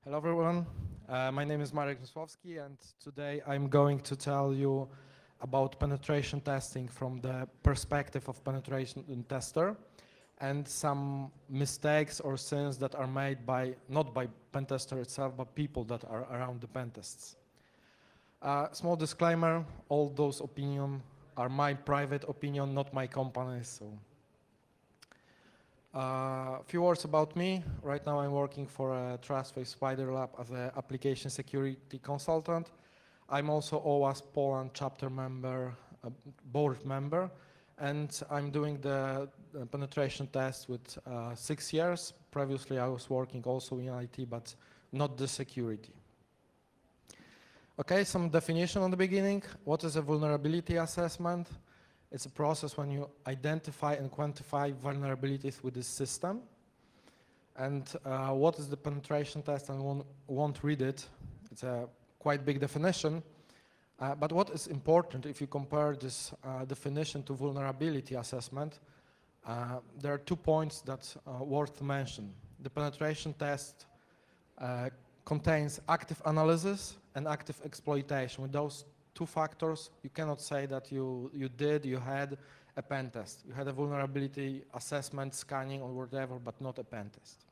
Hello everyone, my name is Marek Nosławski and today I'm going to tell you about penetration testing from the perspective of penetration tester and some mistakes or sins that are made by, not by pentester itself, but people that are around the pentests. Small disclaimer, all those opinions are my private opinion, not my company's. So. A few words about me. Right now I'm working for TrustWave Spider Lab as an application security consultant. I'm also OWASP Poland chapter member, board member, and I'm doing the penetration test with 6 years. Previously I was working also in IT, but not the security. Okay, some definition on the beginning. What is a vulnerability assessment? It's a process when you identify and quantify vulnerabilities with the system. And what is the penetration test? I won't read it. It's a quite big definition. But what is important if you compare this definition to vulnerability assessment, there are 2 points that are worth to mention. The penetration test contains active analysis and active exploitation. With those 2 factors, you cannot say that you had a pen test. You had a vulnerability assessment, scanning or whatever, but not a pen test.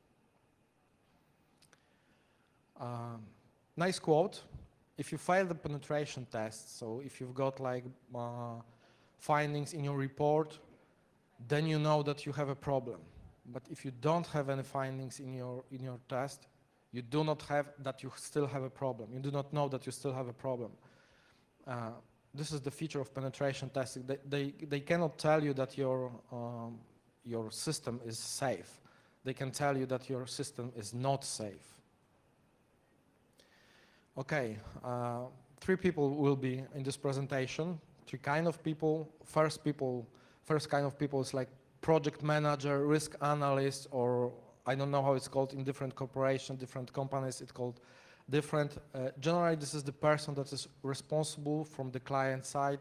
Nice quote. If you fail the penetration test, so if you've got like findings in your report, then you know that you have a problem. But if you don't have any findings in your test, you do not have that you still have a problem. You do not know that you still have a problem. This is the feature of penetration testing. They cannot tell you that your system is safe. They can tell you that your system is not safe. Okay, 3 people will be in this presentation. 3 kind of people. First kind of people is like project manager, risk analyst, or I don't know how it's called in different corporations, different companies. It's called different. Generally, this is the person that is responsible from the client side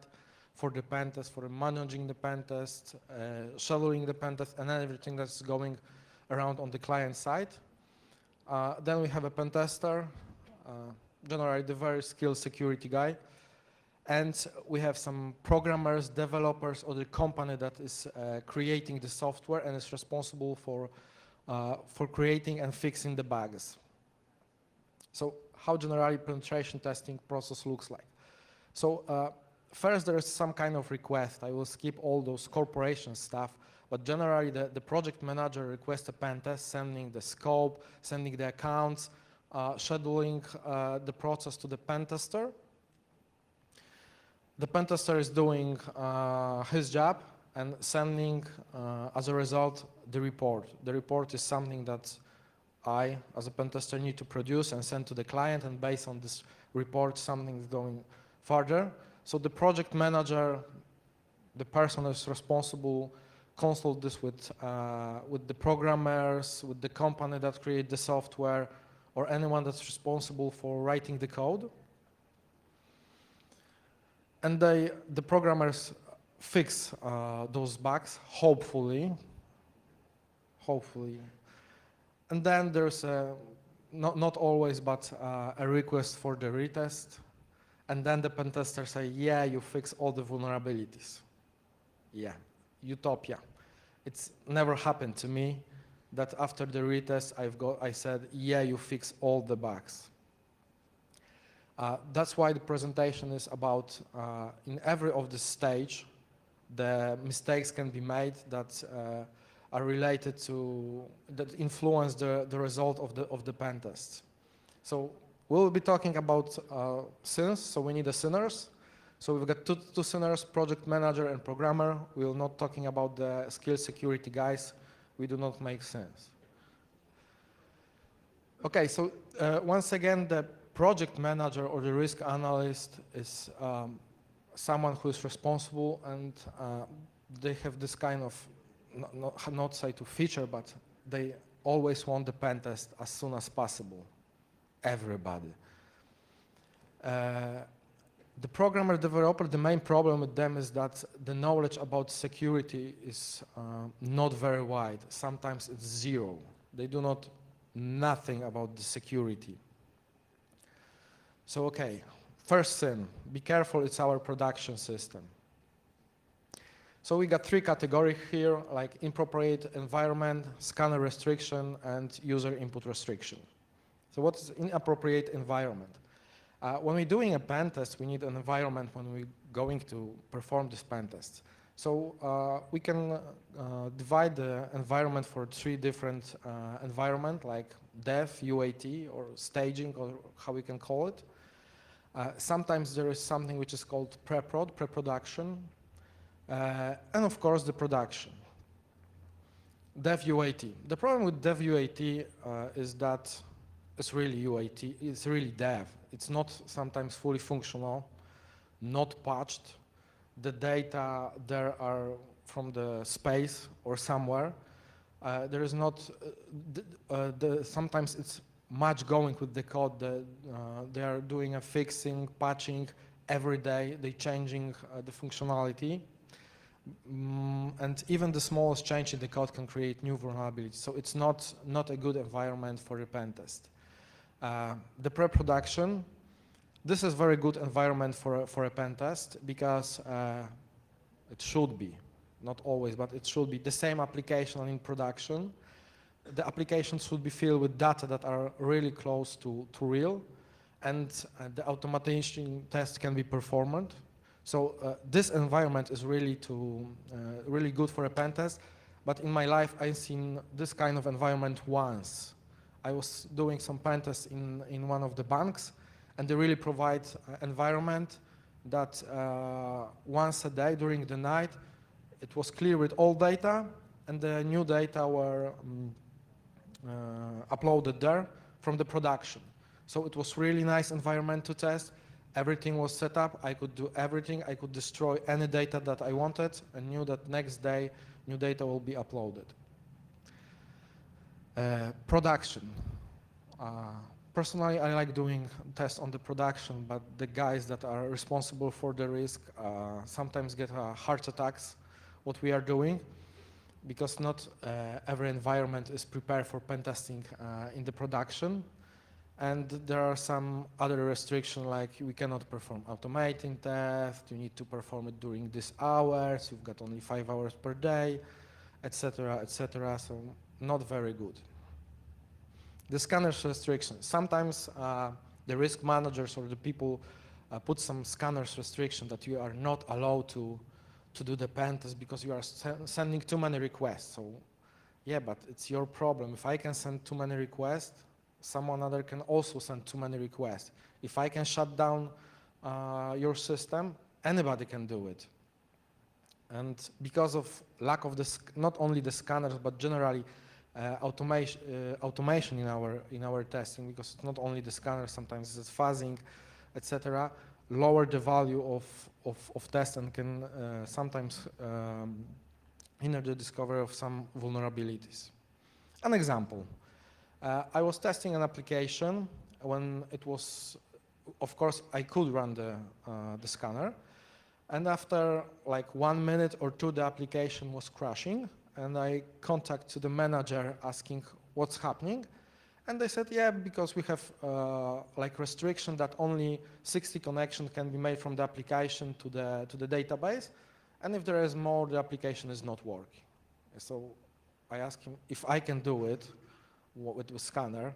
for the pen test, for managing the pen test, shadowing the pen test, and everything that's going around on the client side. Then we have a pen tester, generally the very skilled security guy. And we have some programmers, developers, or the company that is creating the software and is responsible for creating and fixing the bugs. So how generally penetration testing process looks like. So first there is some kind of request. I will skip all those corporation stuff, but generally the project manager requests a pen test, sending the scope, sending the accounts, scheduling the process to the pen tester. The pen tester is doing his job and sending, as a result, the report. The report is something that I, as a pen tester, need to produce and send to the client, and based on this report, something is going further. So the project manager, the person who is responsible, consult this with the programmers, with the company that create the software, or anyone that's responsible for writing the code. And the programmers fix those bugs, hopefully. And then there's not always, but a request for the retest. And then the pen tester say, yeah, you fix all the vulnerabilities. Yeah, utopia. It's never happened to me that after the retest I said, yeah, you fix all the bugs. That's why the presentation is about in every of the stage, the mistakes can be made that are related to, that influence the result of the pen test. So we'll be talking about sins, so we need the sinners. So we've got two sinners, project manager and programmer. We're not talking about the skilled security guys. We do not make sins. Okay, so once again, the project manager or the risk analyst is someone who is responsible, and they have this kind of, not say to feature, but they always want the pen test as soon as possible. Everybody. The programmer developer, the main problem with them is that the knowledge about security is not very wide. Sometimes it's zero. They do not nothing about the security. So okay, first sin, be careful, it's our production system. So we got three categories here, like inappropriate environment, scanner restriction, and user input restriction. So what is inappropriate environment? When we're doing a pen test, we need an environment when we're going to perform this pen test. So we can divide the environment for three different environments, like dev, UAT, or staging, or how we can call it. Sometimes there is something which is called pre-prod, pre-production, and of course the production. Dev UAT. The problem with dev UAT is that it's really UAT, it's really dev. It's not sometimes fully functional, not patched. The data there are from the space or somewhere. There is not, sometimes it's much going with the code. They are doing a fixing, patching every day. They're changing the functionality. And even the smallest change in the code can create new vulnerabilities. So it's not a good environment for a pen test. The pre-production, this is very good environment for a pen test because it should be, not always, but it should be the same application in production. The application should be filled with data that are really close to real, and the automation test can be performed. So this environment is really really good for a pen test, but in my life I've seen this kind of environment once. I was doing some pen tests in one of the banks, and they really provide environment that once a day during the night, it was clear with all data, and the new data were uploaded there from the production. So it was really nice environment to test. Everything was set up. I could do everything. I could destroy any data that I wanted, and knew that next day new data will be uploaded. Production. Personally, I like doing tests on the production, but the guys that are responsible for the risk sometimes get heart attacks, what we are doing, because not every environment is prepared for pen testing in the production. And there are some other restrictions, like we cannot perform automating test, you need to perform it during these hours, you've got only 5 hours per day, etc., so not very good. The scanners restriction. Sometimes the risk managers or the people put some scanners restriction that you are not allowed to do the pen test because you are sending too many requests. So yeah, but it's your problem. If I can send too many requests, someone other can also send too many requests. If I can shut down your system, anybody can do it. And because of lack of this, not only the scanners, but generally automation in our testing, because it's not only the scanner, sometimes it's fuzzing, etc., lower the value of test and can sometimes hinder the discovery of some vulnerabilities. An example. I was testing an application when it was, of course, I could run the scanner, and after like 1 minute or two, the application was crashing, and I contacted the manager asking what's happening, and they said, yeah, because we have like restriction that only 60 connections can be made from the application to the database, and if there is more, the application is not working. So I asked him if I can do it with the scanner,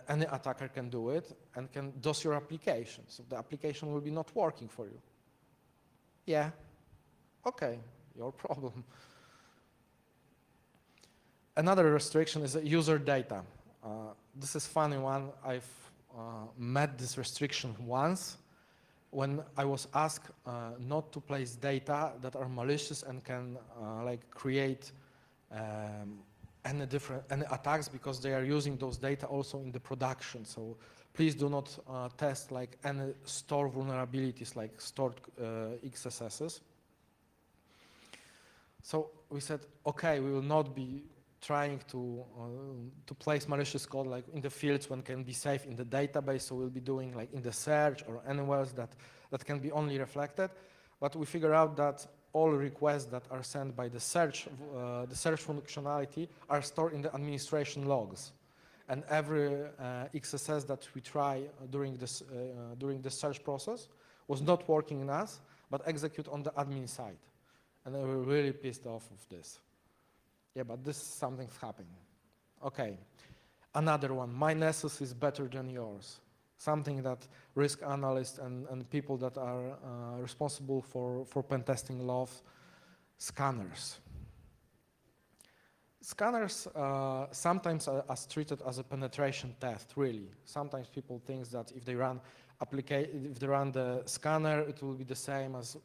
any attacker can do it and can DOS your application, so the application will be not working for you. Yeah, okay, your problem. Another restriction is user data. This is funny one. I've met this restriction once when I was asked not to place data that are malicious and can like create any attacks, because they are using those data also in the production. So please do not test like any store vulnerabilities like stored XSSs. So we said, okay, we will not be trying to place malicious code like in the fields when can be safe in the database. So we'll be doing like in the search or anywhere else that can be only reflected. But we figure out that all requests that are sent by the search functionality are stored in the administration logs. and every XSS that we try during the search process was not working in us, but execute on the admin side. And I was really pissed off of this. Yeah, but this something's happening. Okay, another one. My Nessus is better than yours. Something that risk analysts and people that are responsible for pen testing love. Scanners. Scanners sometimes are treated as a penetration test, really. Sometimes people think that if they run the scanner, it will be the same as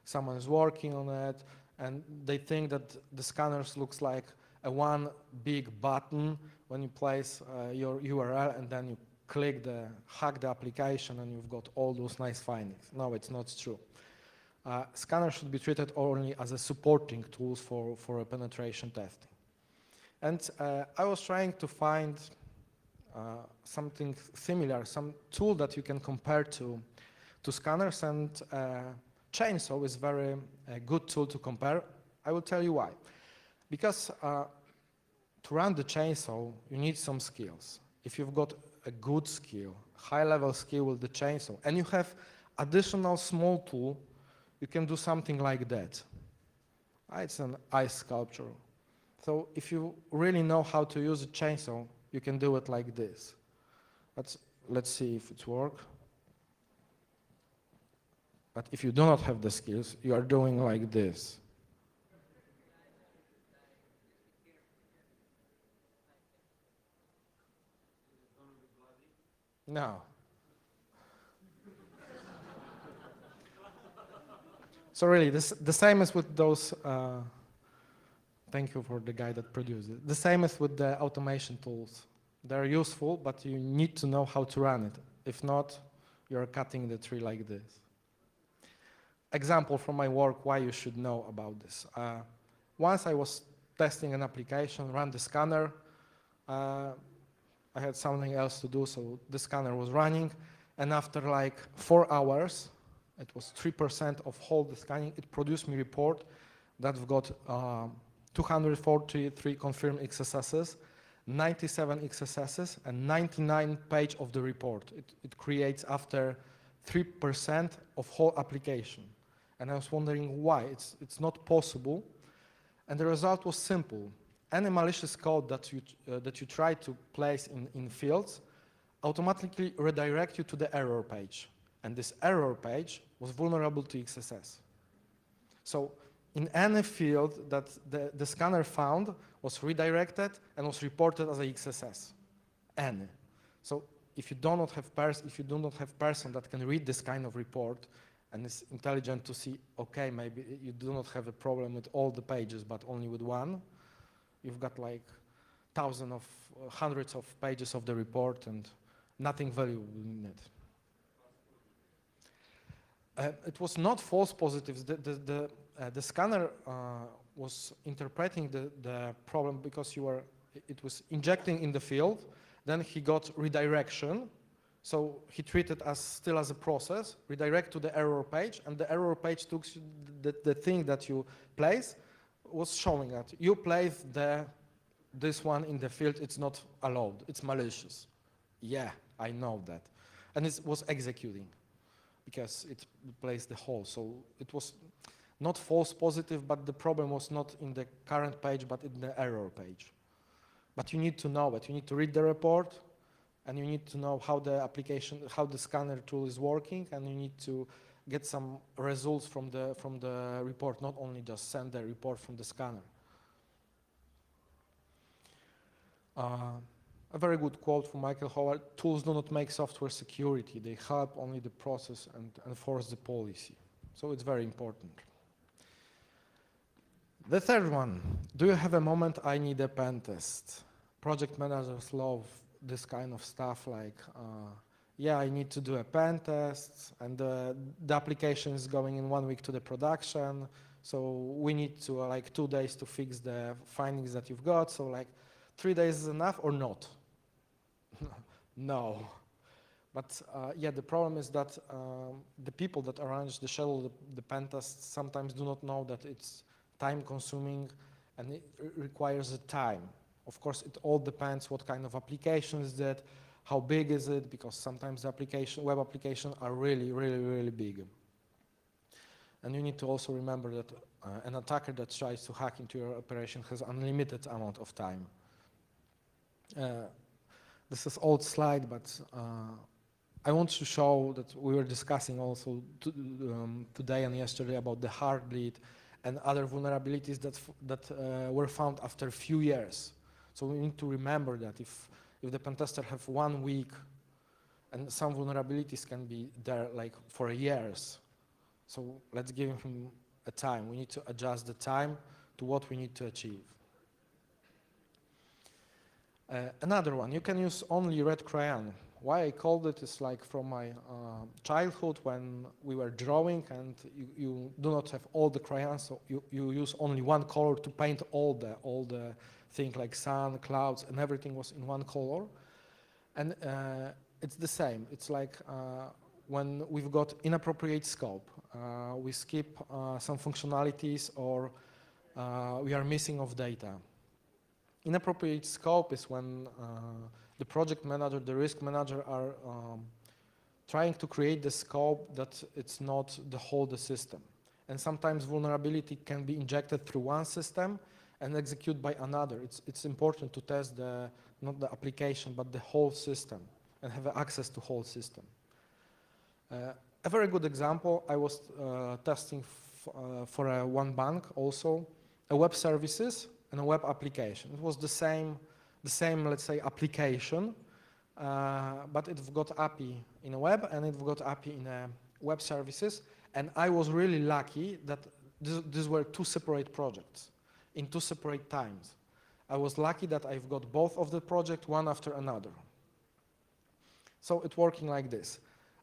someone is working on it, and they think that the scanners looks like a one big button when you place your URL and then you hack the application and you've got all those nice findings. No, it's not true. Scanners should be treated only as a supporting tools for a penetration testing. And I was trying to find something similar, some tool that you can compare to scanners, and Chainsaw is very good tool to compare. I will tell you why. Because to run the Chainsaw, you need some skills. If you've got a good skill, high-level skill with the Chainsaw, and you have additional small tool, you can do something like that. It's an ice sculpture. So if you really know how to use a Chainsaw, you can do it like this. Let's see if it works. But if you do not have the skills, you are doing like this. No. So really, the same as with those, thank you for the guy that produced it. The same as with the automation tools. They're useful, but you need to know how to run it. If not, you're cutting the tree like this. Example from my work, why you should know about this. Once I was testing an application, ran the scanner. I had something else to do, so the scanner was running. And after like 4 hours, it was 3% of whole the scanning, it produced me report that we've got 243 confirmed XSSs, 97 XSSs, and 99 page of the report. It creates after 3% of whole application. And I was wondering why. It's not possible. And the result was simple. Any malicious code that you try to place in fields automatically redirect you to the error page. And this error page was vulnerable to XSS. So in any field that the scanner found was redirected and was reported as a XSS. Any. So if you do not have person that can read this kind of report and is intelligent to see, okay, maybe you do not have a problem with all the pages, but only with one, you've got like hundreds of pages of the report and nothing valuable in it. It was not false positives. The scanner was interpreting the problem because it was injecting in the field. Then he got redirection. So he treated as still as a process, redirect to the error page, and the error page took the thing that you place was showing that you place this one in the field, it's not allowed, it's malicious. Yeah, I know that. And it was executing because it placed the hole. So it was not false positive, but the problem was not in the current page, but in the error page. But you need to know it. You need to read the report, and you need to know how the application, how the scanner tool is working, and you need to get some results from the report, not only just send the report from the scanner. A very good quote from Michael Howard: tools do not make software security, they help only the process and enforce the policy. So it's very important. The third one, do you have a moment I need a pen test? Project managers love this kind of stuff, like, yeah, I need to do a pen test, and the application is going in 1 week to the production, so we need to like 2 days to fix the findings that you've got, so like 3 days is enough or not? No. But yeah, the problem is that the people that arrange the schedule, the pen tests, sometimes do not know that it's time consuming and it requires a time. Of course, it all depends what kind of application is that, how big is it, because sometimes the web applications are really, really, really big. And you need to also remember that an attacker that tries to hack into your operation has unlimited amount of time. This is old slide, but I want to show that we were discussing also today and yesterday about the Heartbleed and other vulnerabilities that were found after a few years. So we need to remember that if the pentester have 1 week, and some vulnerabilities can be there like for years. So let's give him a time. We need to adjust the time to what we need to achieve. Another one, you can use only red crayon. Why I called it is like from my childhood when we were drawing and you do not have all the crayons, so you use only one color to paint all the things like sun, clouds, and everything was in one color. And it's the same. It's like when we've got inappropriate scope, we skip some functionalities or we are missing of data. Inappropriate scope is when the project manager, the risk manager are trying to create the scope that it's not the whole system. And sometimes vulnerability can be injected through one system and executed by another. It's important to test not the application, but the whole system and have access to whole system. A very good example, I was testing for one bank also, a web services and a web application. It was the same, let's say, application, but it's got API in a web and it's got API in a web services. And I was really lucky that these were two separate projects in two separate times. I was lucky that I've got both of the project, one after another. So it's working like this.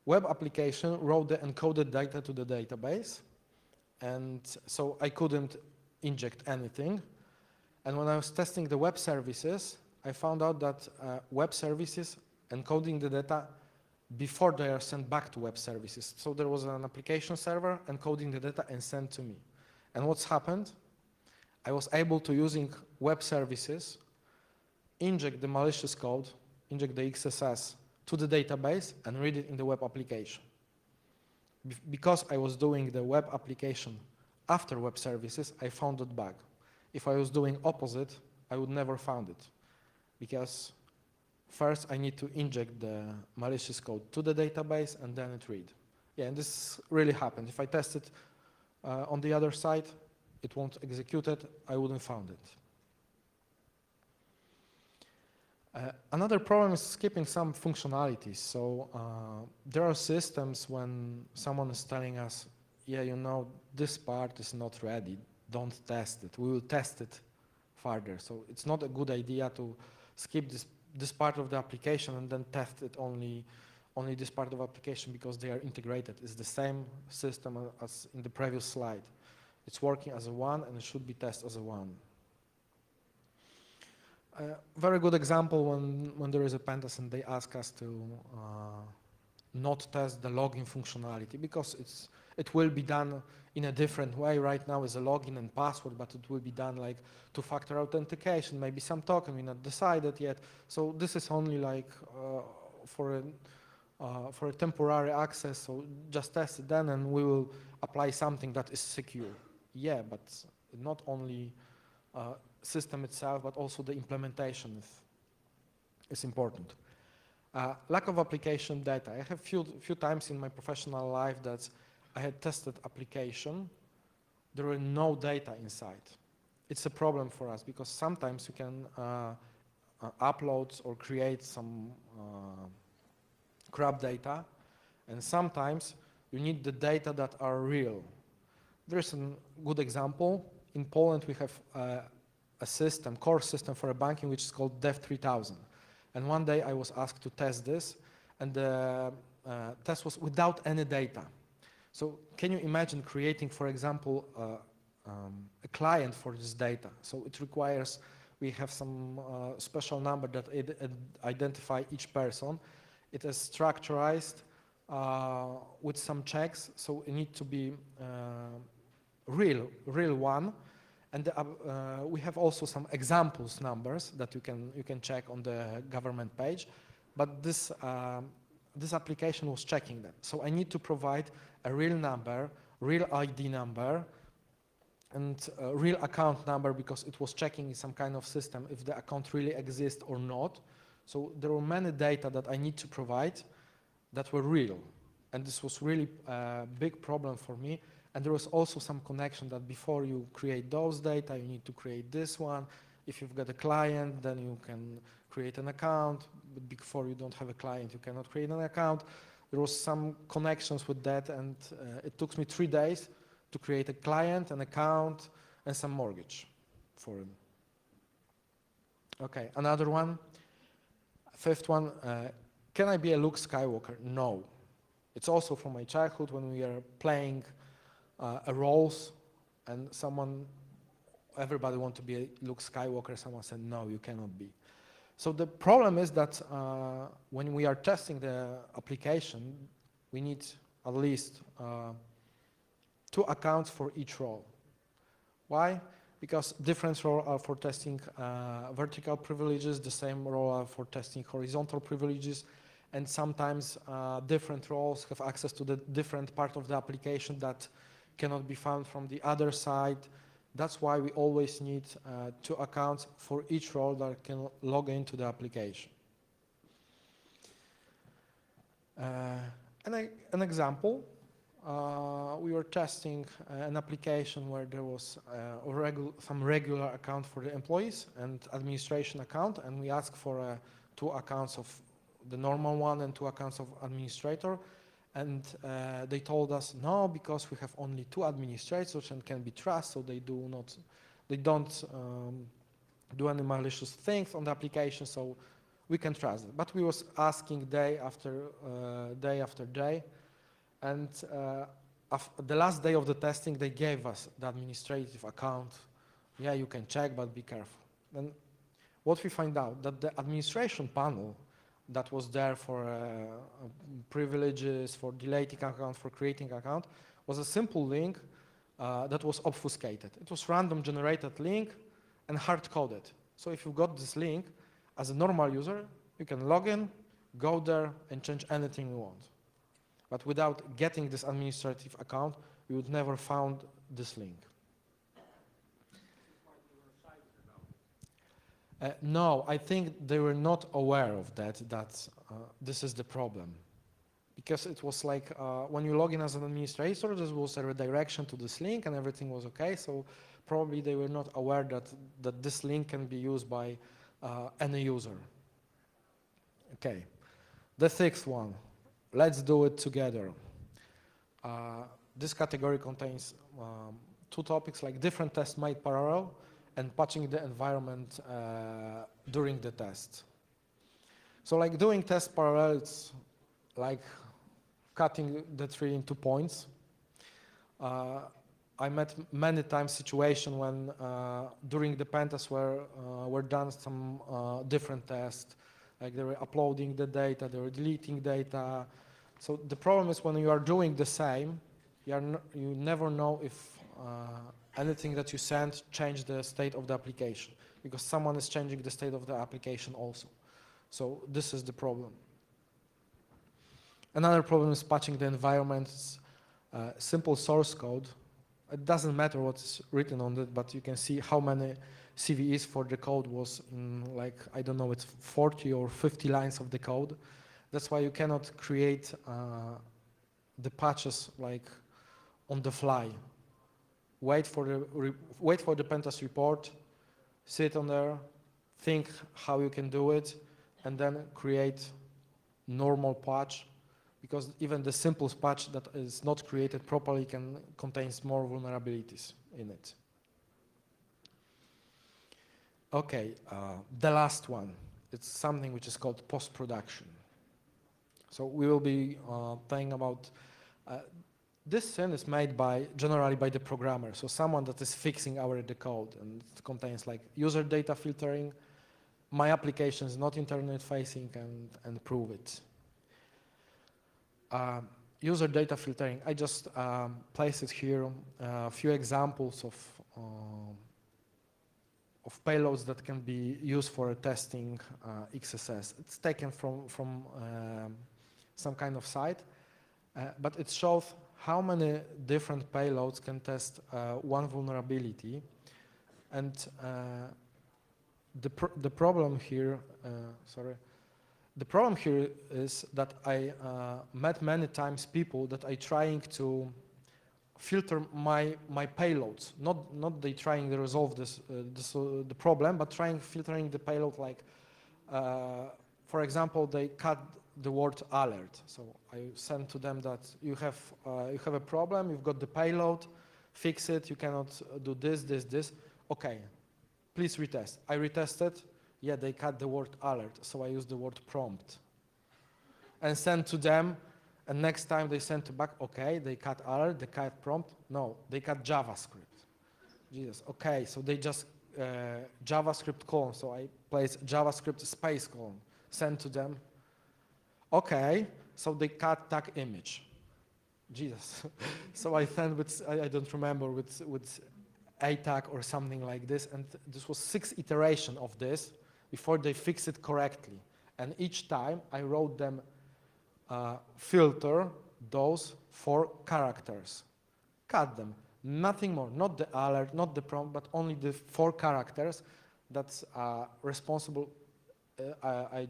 Web application wrote the encoded data to the database, and so I couldn't inject anything. And when I was testing the web services, I found out that web services encoding the data before they are sent back to web services. So there was an application server encoding the data and sent to me. And what's happened? I was able to, using web services, inject the malicious code, inject the XSS to the database and read it in the web application. Because I was doing the web application after web services, I found that bug. If I was doing opposite, I would never found it. Because first I need to inject the malicious code to the database and then it read. Yeah, and this really happened. If I test it on the other side, it won't execute it, I wouldn't found it. Another problem is skipping some functionalities. So there are systems when someone is telling us, yeah, you know, this part is not ready, don't test it. We will test it further. So it's not a good idea to skip this part of the application and then test it only this part of the application because they are integrated. It's the same system as in the previous slide. It's working as a one and it should be tested as a one. Very good example when there is a pen test and they ask us to not test the login functionality because it will be done in a different way. Right now is a login and password, but it will be done like two-factor authentication, maybe some token, we're not decided yet. So this is only like for a temporary access, so just test it then and we will apply something that is secure. Yeah, but not only system itself, but also the implementation is important. Lack of application data. I have few times in my professional life that I had tested application. There were no data inside. It's a problem for us because sometimes you can upload or create some crap data, and sometimes you need the data that are real. There's a good example. In Poland, we have a system, core system for a banking, which is called DEF 3000. And one day I was asked to test this, and the test was without any data. So can you imagine creating, for example, a client for this data? So it requires, we have some special number that identify each person. It is structured with some checks, so it needs to be real one. And we have also some examples numbers that you can check on the government page. But this application was checking that. So I need to provide a real number, real ID number, and a real account number, because it was checking in some kind of system if the account really exists or not. So there were many data that I need to provide that were real. And this was really a big problem for me. And there was also some connection that before you create those data, you need to create this one. If you've got a client, then you can create an account. But before you don't have a client, you cannot create an account. There was some connections with that, and it took me 3 days to create a client, an account, and some mortgage for him. Okay, another one. Fifth one, can I be a Luke Skywalker? No. It's also from my childhood when we are playing roles, and everybody want to be a Luke Skywalker. Someone said, no, you cannot be. So the problem is that when we are testing the application, we need at least 2 accounts for each role. Why? Because different roles are for testing vertical privileges, the same role are for testing horizontal privileges, and sometimes different roles have access to the different part of the application that cannot be found from the other side. That's why we always need 2 accounts for each role that can log into the application. An example, we were testing an application where there was some regular account for the employees and administration account, and we asked for 2 accounts of the normal one and 2 accounts of administrator. And they told us no, because we have only 2 administrators and can be trusted, so they don't do any malicious things on the application, so we can trust it. But we was asking day after day, and the last day of the testing, they gave us the administrative account. Yeah, you can check, but be careful. Then what we find out, that the administration panel that was there for privileges, for deleting account, for creating account, was a simple link that was obfuscated. It was random generated link and hard-coded. So if you got this link, as a normal user, you can log in, go there, and change anything you want. But without getting this administrative account, you would never found this link. No, I think they were not aware of that this is the problem. Because it was like, when you log in as an administrator, there was a redirection to this link and everything was okay. So probably they were not aware that this link can be used by any user. Okay, the 6th one, let's do it together. This category contains 2 topics, like different tests made parallel and patching the environment during the test. So like doing test parallel, it's like cutting the tree into points. I met many times situation when during the pen test were done some different tests, like they were uploading the data, they were deleting data. So the problem is when you are doing the same, you never know if anything that you send changed the state of the application, because someone is changing the state of the application also. So this is the problem. Another problem is patching the environments. Simple source code. It doesn't matter what's written on it, but you can see how many CVEs for the code was in, like, I don't know, it's 40 or 50 lines of the code. That's why you cannot create the patches like on the fly. Wait for the pentest report, sit on there, think how you can do it, and then create normal patch, because even the simplest patch that is not created properly contains more vulnerabilities in it. Okay, the last one, it's something which is called post-production. So we will be talking about this scene is made generally by the programmer, so someone that is fixing the code, and it contains like user data filtering, my application is not internet facing, and prove it. User data filtering, I just placed it here, a few examples of payloads that can be used for testing XSS. It's taken from some kind of site, but it shows how many different payloads can test one vulnerability. And the problem here, the problem here is that I met many times people that are trying to filter my payloads. Not they trying to resolve the problem, but trying filtering the payload. Like, for example, they cut the word alert. So I send to them that you have a problem. You've got the payload. Fix it. You cannot do this. Okay, please retest. I retested. Yeah, they cut the word alert. So I use the word prompt and send to them. And next time they send back, okay, they cut alert, they cut prompt. No, they cut JavaScript. Jesus, okay, so they just JavaScript colon. So I place JavaScript space colon, send to them. Okay, so they cut tag image. Jesus. So I sent with, I don't remember, with a tag or something like this. And this was 6 iterations of this before they fix it correctly. And each time I wrote them filter those 4 characters. Cut them. Nothing more. Not the alert, not the prompt, but only the 4 characters that's responsible. I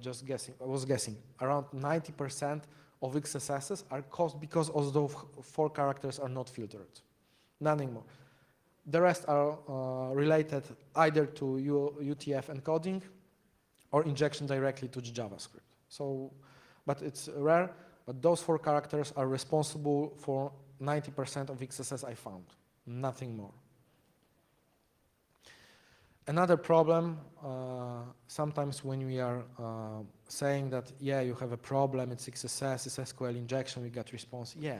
was guessing. Around 90% of XSSs are caused because of those 4 characters are not filtered. Nothing more. The rest are related either to UTF encoding or injection directly to JavaScript. So, but it's rare, but those 4 characters are responsible for 90% of XSS I found, nothing more. Another problem, sometimes when we are saying that, yeah, you have a problem, it's XSS, it's SQL injection, we get response, yeah,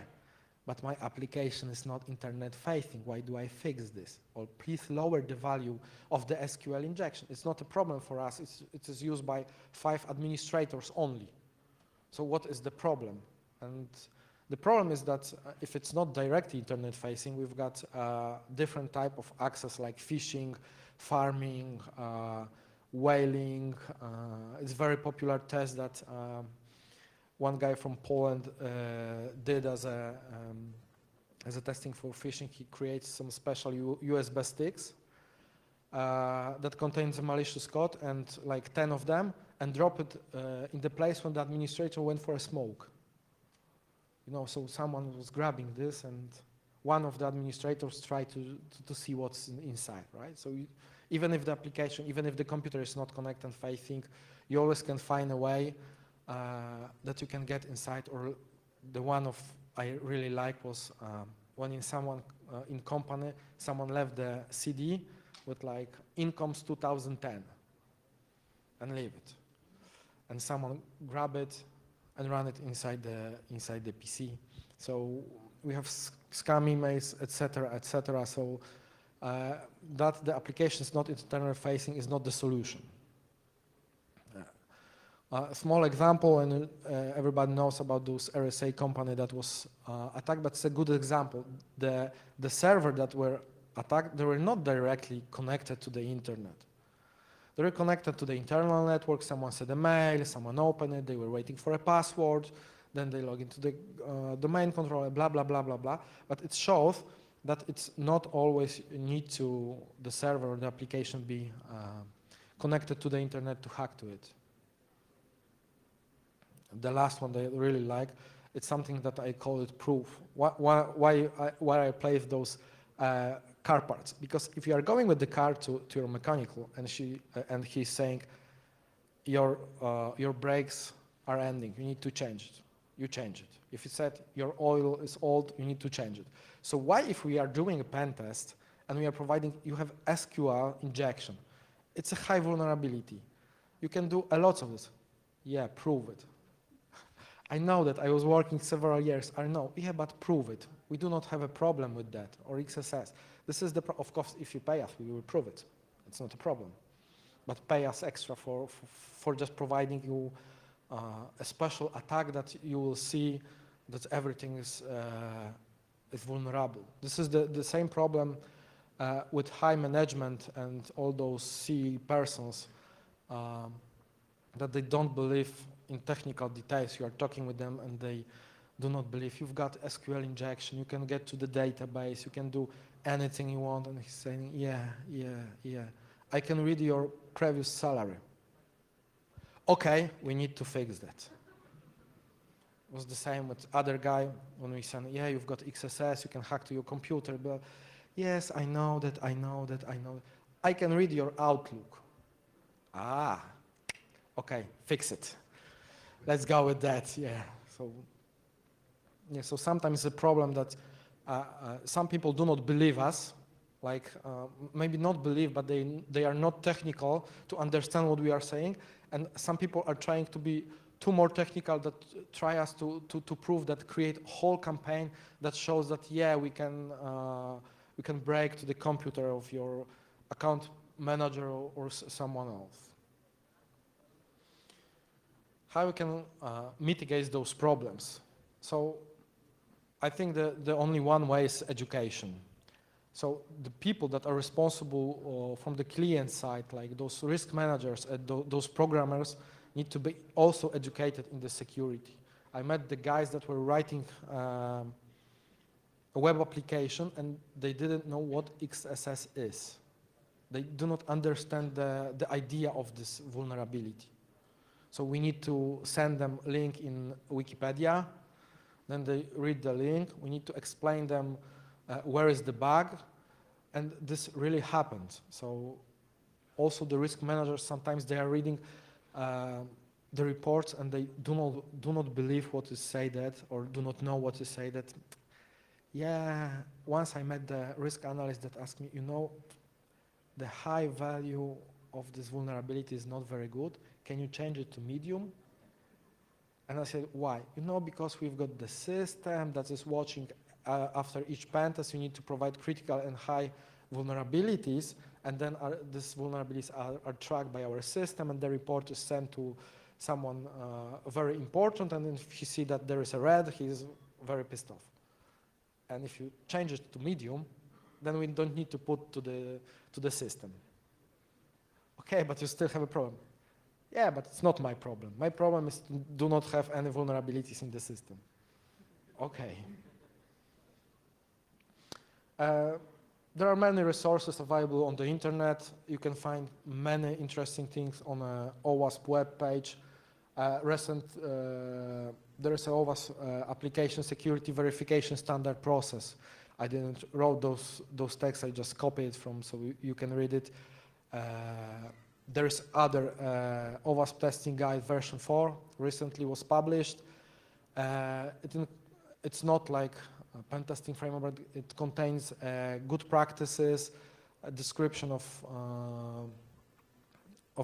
but my application is not internet facing, why do I fix this? Or please lower the value of the SQL injection. It's not a problem for us, it is used by 5 administrators only. So what is the problem? And the problem is that if it's not directly internet facing, we've got different type of access like phishing, farming, whaling. It's a very popular test that one guy from Poland did as a testing for phishing. He creates some special USB sticks that contains a malicious code and like 10 of them, and drop it in the place when the administrator went for a smoke. You know, so someone was grabbing this and one of the administrators tried to see what's inside, right? So even if the application, even if the computer is not connected facing, you always can find a way that you can get inside. Or the one of I really like was when in company, someone left the CD with like incomes 2010 and leave it. And someone grab it and run it inside the PC. So we have scam emails, etc., etc. So that the application is not internet facing is not the solution. A small example, and everybody knows about those RSA company that was attacked, but it's a good example. The server that were attacked, they were not directly connected to the internet. They were connected to the internal network. Someone sent a mail, someone opened it, they were waiting for a password, then they log into the domain controller, blah, blah, blah, blah, blah. But it shows that it's not always need to the server or the application be connected to the internet to hack to it. The last one that I really like, it's something that I call it proof. Why I place those car parts, because if you are going with the car to your mechanical and he's saying your brakes are ending, you need to change it, you change it. If he said your oil is old, you need to change it. So why, if we are doing a pen test and we are providing, you have SQL injection, it's a high vulnerability. You can do a lot of this. Yeah, prove it. I know that I was working several years. I know, yeah, but prove it. We do not have a problem with that, or XSS. This is of course, if you pay us, we will prove it. It's not a problem. But pay us extra for just providing you a special attack that you will see that everything is vulnerable. This is the same problem with high management and all those C persons that they don't believe in technical details. You are talking with them and they do not believe. You've got SQL injection, you can get to the database, you can do anything you want. And he's saying, yeah. I can read your previous salary. Okay, we need to fix that. It was the same with other guy when we said, yeah, you've got XSS, you can hack to your computer, but yes, I know that. I can read your Outlook. Ah, okay, fix it. Let's go with that, yeah. So sometimes the problem that some people do not believe us, like maybe not believe, but they are not technical to understand what we are saying, and some people are trying to be too more technical that try us to prove that, create a whole campaign that shows that, yeah, we can break to the computer of your account manager or someone else. How we can mitigate those problems? So I think the only one way is education. So the people that are responsible from the client side, like those risk managers and those programmers, need to be also educated in the security. I met the guys that were writing a web application and they didn't know what XSS is. They do not understand the idea of this vulnerability. So we need to send them a link in Wikipedia, then they read the link. We need to explain them where is the bug, and this really happened. So also the risk managers, sometimes they are reading the reports and they do not believe what is said that, or do not know what is said that. Yeah, once I met the risk analyst that asked me, you know, the high value of this vulnerability is not very good. Can you change it to medium? And I said, why? You know, because we've got the system that is watching after each pen test. You need to provide critical and high vulnerabilities, and then these vulnerabilities are tracked by our system, and the report is sent to someone very important, and if he sees that there is a red, he's very pissed off. And if you change it to medium, then we don't need to put to the system. Okay, but you still have a problem. Yeah, but it's not my problem. My problem is to do not have any vulnerabilities in the system. Okay. There are many resources available on the internet. You can find many interesting things on a OWASP web page. There is a OWASP application security verification standard process. I didn't wrote those texts, I just copied it from, so you can read it. There is other OWASP testing guide version 4 recently was published. It's not like a pen testing framework, but it contains good practices, a description of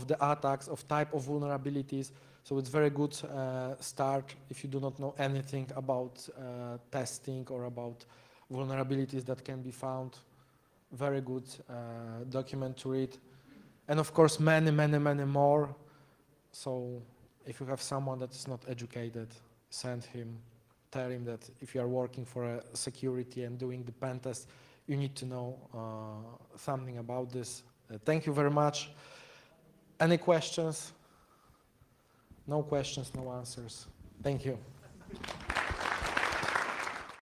the attacks, of type of vulnerabilities. So it's very good start if you do not know anything about testing or about vulnerabilities that can be found. Very good document to read. And of course, many more. So if you have someone that is not educated, send him, tell him that if you are working for a security and doing the pen test, you need to know something about this. Thank you very much. Any questions? No questions, no answers. Thank you.